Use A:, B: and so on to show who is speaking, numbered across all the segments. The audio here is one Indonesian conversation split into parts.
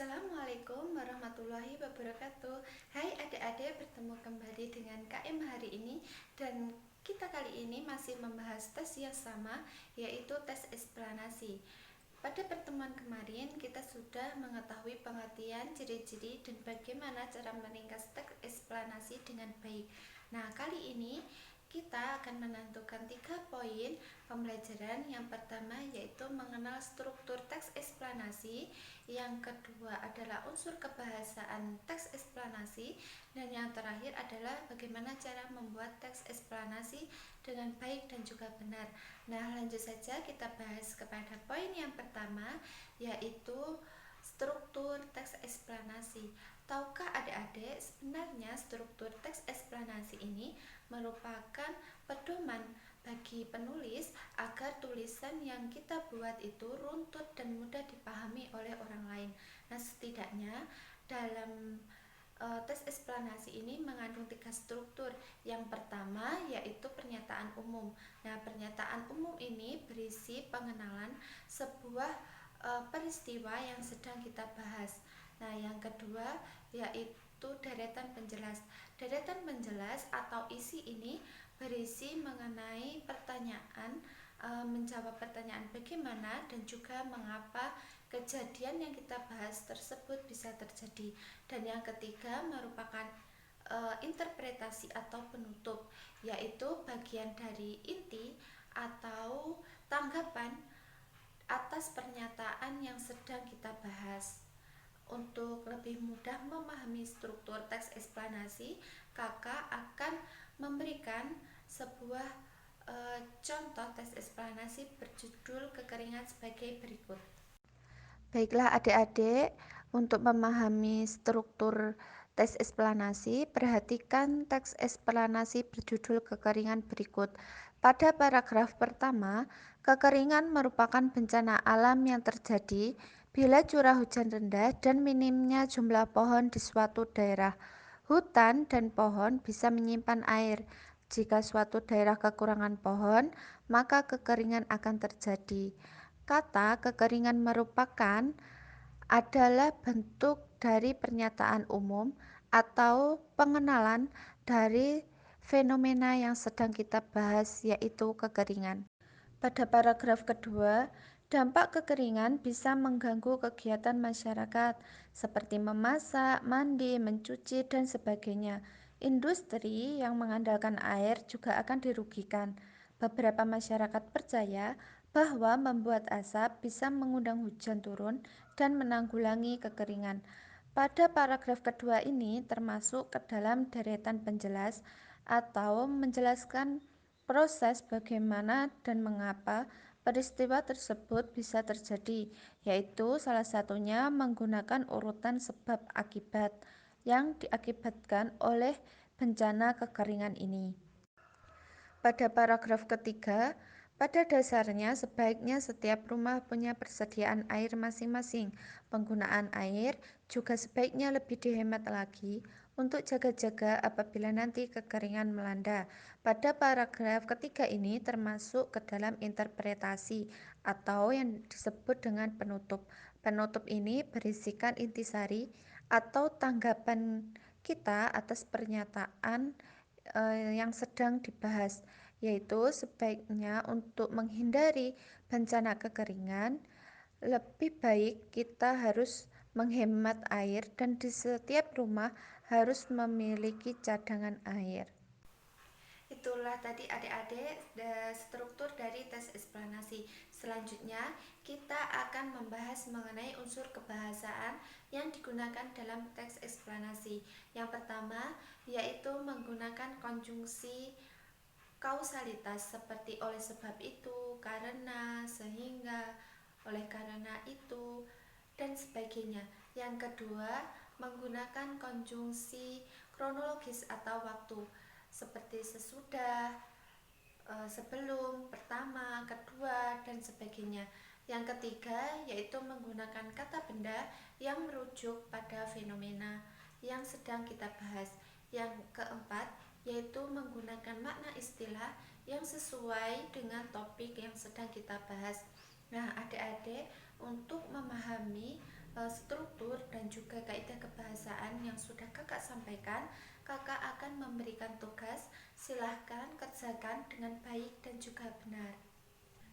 A: Assalamualaikum warahmatullahi wabarakatuh. Hai adik-adik, bertemu kembali dengan KM hari ini. Dan kita kali ini masih membahas tes yang sama, yaitu tes eksplanasi. Pada pertemuan kemarin kita sudah mengetahui pengertian, ciri-ciri, dan bagaimana cara meringkas teks eksplanasi dengan baik. Nah, kali ini kita akan menentukan 3 poin pembelajaran. Yang pertama yaitu mengenal struktur teks eksplanasi, yang kedua adalah unsur kebahasaan teks eksplanasi, dan yang terakhir adalah bagaimana cara membuat teks eksplanasi dengan baik dan juga benar. Nah, lanjut saja kita bahas kepada poin yang pertama, yaitu struktur teks eksplanasi. Tahukah adik-adik, sebenarnya struktur teks eksplanasi ini merupakan pedoman bagi penulis agar tulisan yang kita buat itu runtut dan mudah dipahami oleh orang lain. Nah, setidaknya dalam tes eksplanasi ini mengandung 3 struktur. Yang pertama yaitu pernyataan umum. Nah, pernyataan umum ini berisi pengenalan sebuah peristiwa yang sedang kita bahas. Nah, yang kedua yaitu deretan penjelas. Deretan penjelas atau isi ini berisi mengenai pertanyaan, menjawab pertanyaan bagaimana dan juga mengapa kejadian yang kita bahas tersebut bisa terjadi. Dan yang ketiga merupakan interpretasi atau penutup, yaitu bagian dari inti atau tanggapan atas pernyataan yang sedang kita bahas. Untuk lebih mudah memahami struktur teks eksplanasi, kakak akan memberikan sebuah contoh teks eksplanasi berjudul kekeringan sebagai berikut.
B: Baiklah adik-adik, untuk memahami struktur teks eksplanasi, perhatikan teks eksplanasi berjudul kekeringan berikut. Pada paragraf pertama, kekeringan merupakan bencana alam yang terjadi bila curah hujan rendah dan minimnya jumlah pohon di suatu daerah. Hutan dan pohon bisa menyimpan air. Jika suatu daerah kekurangan pohon, maka kekeringan akan terjadi. Kata kekeringan merupakan adalah bentuk dari pernyataan umum atau pengenalan dari fenomena yang sedang kita bahas, yaitu kekeringan. Pada paragraf kedua, dampak kekeringan bisa mengganggu kegiatan masyarakat seperti memasak, mandi, mencuci, dan sebagainya. Industri yang mengandalkan air juga akan dirugikan. Beberapa masyarakat percaya bahwa membuat asap bisa mengundang hujan turun dan menanggulangi kekeringan. Pada paragraf kedua ini termasuk ke dalam deretan penjelas atau menjelaskan proses bagaimana dan mengapa peristiwa tersebut bisa terjadi, yaitu salah satunya menggunakan urutan sebab akibat yang diakibatkan oleh bencana kekeringan ini. Pada paragraf ketiga, pada dasarnya sebaiknya setiap rumah punya persediaan air masing-masing. Penggunaan air juga sebaiknya lebih dihemat lagi untuk jaga-jaga apabila nanti kekeringan melanda. Pada paragraf ketiga ini termasuk ke dalam interpretasi atau yang disebut dengan penutup. Penutup ini berisikan intisari atau tanggapan kita atas pernyataan yang sedang dibahas, yaitu sebaiknya untuk menghindari bencana kekeringan, lebih baik kita harus menghemat air dan di setiap rumah harus memiliki cadangan air.
A: Itulah tadi adik-adik struktur dari tes eksplanasi. Selanjutnya kita akan membahas mengenai unsur kebahasaan yang digunakan dalam teks eksplanasi. Yang pertama yaitu menggunakan konjungsi kausalitas seperti oleh sebab itu, karena, sehingga, oleh karena itu, dan sebagainya. Yang kedua, menggunakan konjungsi kronologis atau waktu seperti sesudah, sebelum, pertama, kedua, dan sebagainya. Yang ketiga yaitu menggunakan kata benda yang merujuk pada fenomena yang sedang kita bahas. Yang keempat yaitu menggunakan makna istilah yang sesuai dengan topik yang sedang kita bahas. Nah, adik-adik, untuk memahami struktur dan juga kaidah kebahasaan yang sudah kakak sampaikan, kakak akan memberikan tugas. Silahkan kerjakan dengan baik dan juga benar.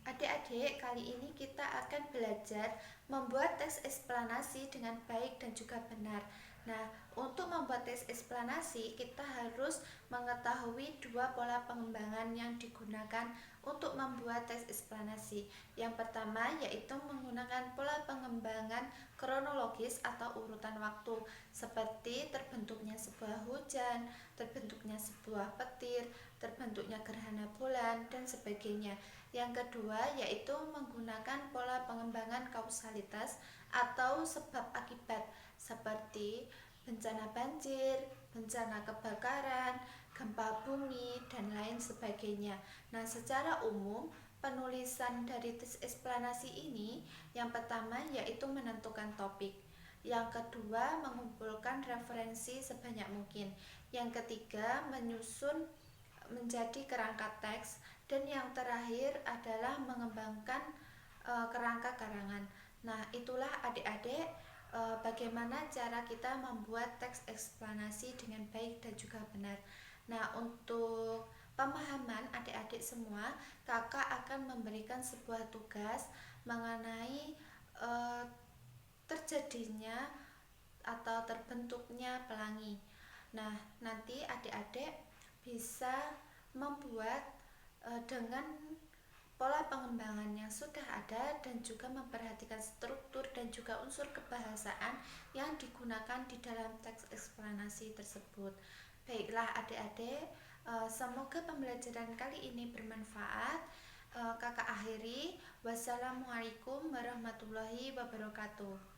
A: Adik-adik, kali ini kita akan belajar membuat teks eksplanasi dengan baik dan juga benar. Nah, untuk membuat teks eksplanasi, kita harus mengetahui dua pola pengembangan yang digunakan untuk membuat teks eksplanasi. Yang pertama yaitu menggunakan pola pengembangan kronologis atau urutan waktu, seperti terbentuknya sebuah hujan, terbentuknya sebuah petir, terbentuknya gerhana bulan, dan sebagainya. Yang kedua yaitu menggunakan pola pengembangan kausalitas atau sebab akibat, seperti bencana banjir, bencana kebakaran, gempa bumi, dan lain sebagainya. Nah, secara umum penulisan dari teks eksplanasi ini yang pertama yaitu menentukan topik, yang kedua mengumpulkan referensi sebanyak mungkin, yang ketiga menyusun menjadi kerangka teks, dan yang terakhir adalah mengembangkan kerangka karangan. Nah, itulah adik-adik bagaimana cara kita membuat teks eksplanasi dengan baik dan juga benar. Nah, untuk pemahaman adik-adik semua, kakak akan memberikan sebuah tugas mengenai terjadinya atau terbentuknya pelangi. Nah, nanti adik-adik bisa membuat dengan pola pengembangan yang sudah ada dan juga memperhatikan struktur dan juga unsur kebahasaan yang digunakan di dalam teks eksplanasi tersebut. Baiklah adik-adik, semoga pembelajaran kali ini bermanfaat. Kakak akhiri, wassalamualaikum warahmatullahi wabarakatuh.